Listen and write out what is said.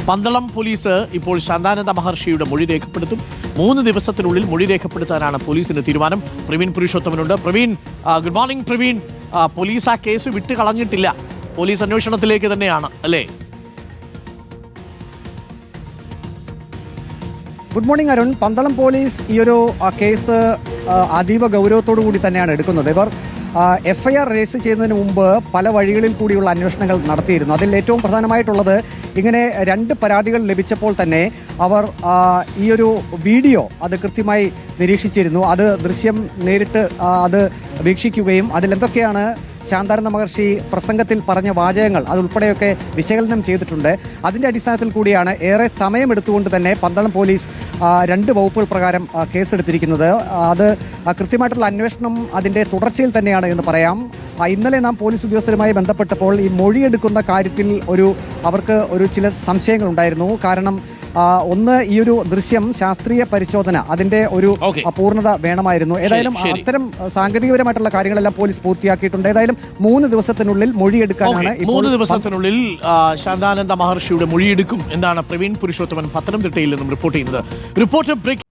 Pandalam police ഇപ്പോൾ ശാന്താനന്ദ മഹർഷിയുടെ മൊഴി രേഖപ്പെടുത്തും. 3 ദിവസത്തിനുള്ളിൽ മൊഴി രേഖപ്പെടുത്താനാണ് പോലീസിന്റെ തീരുമാനം. പ്രവീൺ പുരുഷോത്തമനുണ്ട്. Praveen, good morning Praveen. Police ആ കേസ് വിട്ട് കളഞ്ഞിട്ടില്ല, പോലീസ് അന്വേഷണത്തിലേക്ക് തന്നെയാണ് അല്ലേ? Good morning Arun. Pandalam police ഈ ഒരു കേസ് അതീവ ഗൗരവത്തോടു കൂടി തന്നെയാണ് എടുക്കുന്നത്. ഇവർ FIR രജിസ്റ്റർ ചെയ്യുന്നതിന് മുമ്പ് പല വഴികളിൽ കൂടിയുള്ള അന്വേഷണങ്ങൾ നടത്തിയിരുന്നു. അതിൽ ഏറ്റവും പ്രധാനമായിട്ടുള്ളത് ഇങ്ങനെ 2 പരാതികൾ ലഭിച്ചപ്പോൾ തന്നെ അവർ ഈ ഒരു വീഡിയോ അത് കൃത്യമായി നിരീക്ഷിച്ചിരുന്നു. അത് ദൃശ്യം നേരിട്ട് അത് വീക്ഷിക്കുകയും അതിലെന്തൊക്കെയാണ് ശാന്താനന്ദ മഹർഷി പ്രസംഗത്തിൽ പറഞ്ഞ വാചകങ്ങൾ അതുൾപ്പെടെയൊക്കെ വിശകലനം ചെയ്തിട്ടുണ്ട്. അതിന്റെ അടിസ്ഥാനത്തിൽ കൂടിയാണ് ഏറെ സമയമെടുത്തുകൊണ്ട് തന്നെ പന്തളം പോലീസ് 2 വകുപ്പുകൾ പ്രകാരം കേസെടുത്തിരിക്കുന്നത്. അത് കൃത്യമായിട്ടുള്ള അന്വേഷണം അതിന്റെ തുടർച്ചയിൽ തന്നെയാണ് എന്ന് പറയാം. ഇന്നലെ നാം പോലീസ് ഉദ്യോഗസ്ഥരുമായി ബന്ധപ്പെട്ടപ്പോൾ ഈ മൊഴിയെടുക്കുന്ന കാര്യത്തിൽ അവർക്ക് ചില സംശയങ്ങൾ ഉണ്ടായിരുന്നു. കാരണം ഒന്ന്, ഈ ഒരു ദൃശ്യം ശാസ്ത്രീയ പരിശോധന അതിന്റെ ഒരു പൂർണ്ണത വേണമായിരുന്നു. ഏതായാലും അത്തരം സാങ്കേതികപരമായിട്ടുള്ള കാര്യങ്ങളെല്ലാം പോലീസ് പൂർത്തിയാക്കിയിട്ടുണ്ട്. ഏതായാലും 3 ദിവസത്തിനുള്ളിൽ മൊഴിയെടുക്കാനാണ് 3 ദിവസത്തിനുള്ളിൽ ശാന്താനന്ദ മഹർഷിയുടെ മൊഴിയെടുക്കും എന്നാണ് പ്രവീൺ പുരുഷോത്തമൻ പത്തനംതിട്ടയിൽ നിന്നും റിപ്പോർട്ട് ചെയ്യുന്നത്. Reporter break.